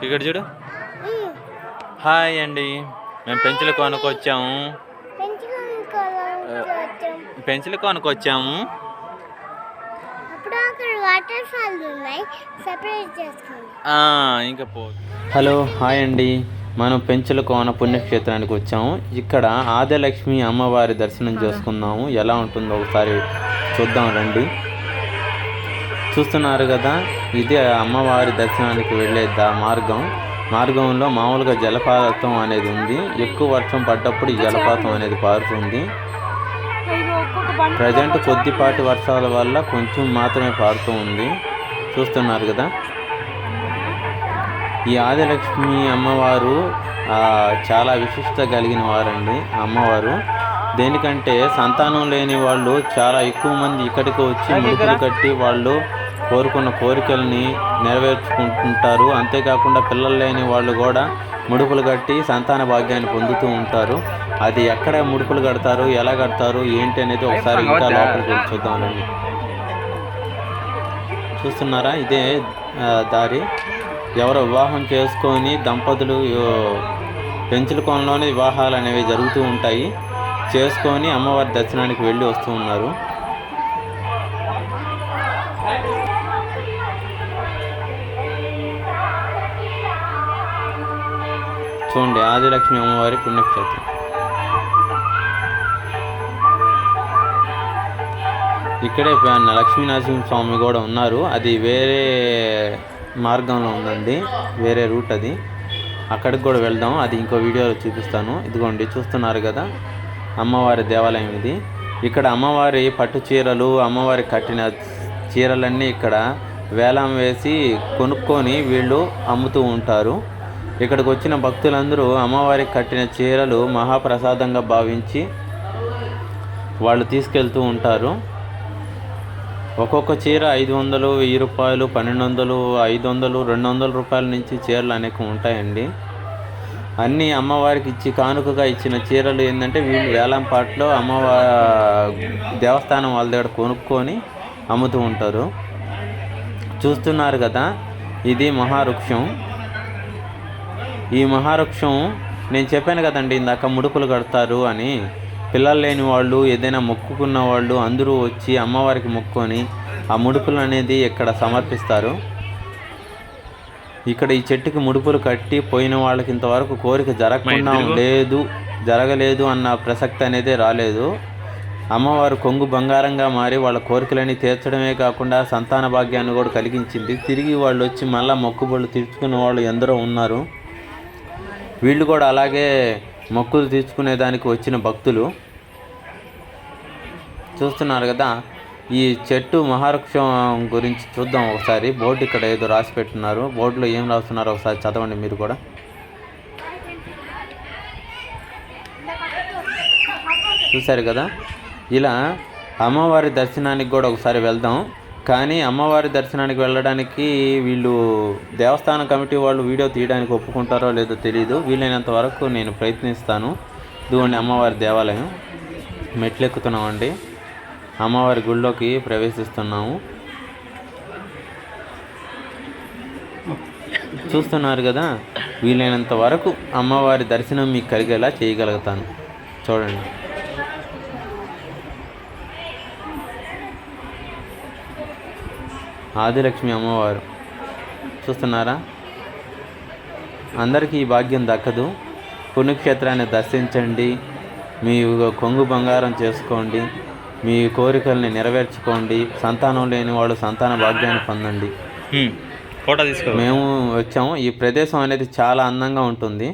ఇక్కడ చూడు. హాయ్ అండి, మేము పెన్సిల్ కొనుక్కొచ్చాము. పెన్సిల్ కొనుక్కొచ్చాము. ఇంకా పో. హలో హాయ్ అండి, మనం పెంచుల కోన పుణ్యక్షేత్రానికి వచ్చాము. ఇక్కడ ఆదిలక్ష్మి అమ్మవారి దర్శనం చేసుకుందాము. ఎలా ఉంటుందో ఒకసారి చూద్దాం రండి. చూస్తున్నారు కదా, ఇది అమ్మవారి దర్శనానికి వెళ్ళే మార్గంలో మామూలుగా జలపాతం అనేది ఉంది. ఎక్కువ వర్షం పడ్డప్పుడు ఈ జలపాతం అనేది పారుతుంది. ప్రజెంట్ కొద్దిపాటి వర్షాల వల్ల కొంచెం మాత్రమే పారుతూ ఉంది. చూస్తున్నారు కదా, ఈ ఆదిలక్ష్మి అమ్మవారు చాలా విశిష్టత కలిగిన వారండి. అమ్మవారు దేనికంటే సంతానం లేని వాళ్ళు చాలా ఎక్కువ మంది ఇక్కడికి వచ్చి ముడుపులు కట్టి వాళ్ళు కోరుకున్న కోరికల్ని నెరవేర్చుకుంటుంటారు. అంతేకాకుండా పిల్లలు లేని వాళ్ళు కూడా ముడుపులు కట్టి సంతాన భాగ్యాన్ని పొందుతూ ఉంటారు. అది ఎక్కడ ముడుపులు కడతారు, ఎలా కడతారు, ఏంటి అనేది ఒకసారి ఇంకా లోపలికి వెళ్ళి చూద్దామండి. చూస్తున్నారా, ఇదే దారి. ఎవరో వివాహం చేసుకొని దంపతులు పెంచుల కోనలోనే వివాహాలు అనేవి జరుగుతూ ఉంటాయి. చేసుకొని అమ్మవారి దర్శనానికి వెళ్ళి వస్తూ ఉన్నారు. చూడండి, ఆదిలక్ష్మి అమ్మవారి పుణ్యక్షేత్రం. ఇక్కడే లక్ష్మీనరసింహస్వామి కూడా ఉన్నారు. అది వేరే మార్గంలో ఉందండి, వేరే రూట్ అది. అక్కడికి కూడా వెళ్దాం, అది ఇంకో వీడియోలో చూపిస్తాను. ఇదిగోండి, చూస్తున్నారు కదా అమ్మవారి దేవాలయం ఇది. ఇక్కడ అమ్మవారి పట్టు చీరలు, అమ్మవారి కట్టిన చీరలన్నీ ఇక్కడ వేలం వేసి కొనుక్కొని వీళ్ళు అమ్ముతూ ఉంటారు. ఇక్కడికి వచ్చిన భక్తులందరూ అమ్మవారికి కట్టిన చీరలు మహాప్రసాదంగా భావించి వాళ్ళు తీసుకెళ్తూ ఉంటారు. ఒక్కొక్క చీర 500, 1000 రూపాయలు, 1200, 500, 200 రూపాయల నుంచి చీరలు అనేక ఉంటాయండి. అన్నీ అమ్మవారికి ఇచ్చి కానుకగా ఇచ్చిన చీరలు ఏంటంటే వీళ్ళు వేలంపాట్లో దేవస్థానం వాళ్ళ దగ్గర కొనుక్కొని అమ్ముతూ ఉంటారు. చూస్తున్నారు కదా, ఇది మహావృక్షం. ఈ మహావృక్షం నేను చెప్పాను కదండి ఇందాక, ముడుపులు కడతారు అని. పిల్లలు లేని వాళ్ళు, ఏదైనా మొక్కుకున్న వాళ్ళు అందరూ వచ్చి అమ్మవారికి మొక్కుకొని ఆ ముడుపులు అనేది ఇక్కడ సమర్పిస్తారు. ఇక్కడ ఈ చెట్టుకి ముడుపులు కట్టి పోయిన వాళ్ళకి ఇంతవరకు కోరిక జరగలేదు అన్న ప్రసక్తి అనేది రాలేదు. అమ్మవారు కొంగు బంగారంగా మారి వాళ్ళ కోరికలని తీర్చడమే కాకుండా సంతాన భాగ్యాన్ని కూడా కలిగించింది. తిరిగి వాళ్ళు వచ్చి మళ్ళీ మొక్కుబళ్ళు తీర్చుకునే వాళ్ళు ఎందరో ఉన్నారు. వీళ్ళు కూడా అలాగే మొక్కులు తీర్చుకునే దానికి వచ్చిన భక్తులు. చూస్తున్నారు కదా, ఈ చెట్టు మహావృక్షం గురించి చూద్దాం ఒకసారి. బోర్డు ఇక్కడ ఏదో రాసి పెట్టున్నారు. బోర్డులో ఏం రాస్తున్నారో ఒకసారి చదవండి మీరు కూడా. చూశారు కదా, ఇలా అమ్మవారి దర్శనానికి కూడా ఒకసారి వెళ్దాం. కానీ అమ్మవారి దర్శనానికి వెళ్ళడానికి వీళ్ళు దేవస్థానం కమిటీ వాళ్ళు వీడియో తీయడానికి ఒప్పుకుంటారో లేదో తెలియదు. వీలైనంత వరకు నేను ప్రయత్నిస్తాను. ఇదిగోండి అమ్మవారి దేవాలయం, మెట్లు ఎక్కుతున్నామండి. అమ్మవారి గుళ్ళోకి ప్రవేశిస్తున్నాము. చూస్తున్నారు కదా, వీలైనంత వరకు అమ్మవారి దర్శనం మీకు కలిగేలా చేయగలుగుతాను. చూడండి, ఆదిలక్ష్మి అమ్మవారు. చూస్తున్నారా, అందరికీ ఈ భాగ్యం దక్కదు. పుణ్యక్షేత్రాన్ని దర్శించండి, మీ కొంగు బంగారం చేసుకోండి, మీ కోరికల్ని నెరవేర్చుకోండి. సంతానం లేని వాళ్ళు సంతాన భాగ్యాన్ని పొందండి. ఫోటో తీసుకో. మేము వచ్చాము. ఈ ప్రదేశం అనేది చాలా అందంగా ఉంటుంది.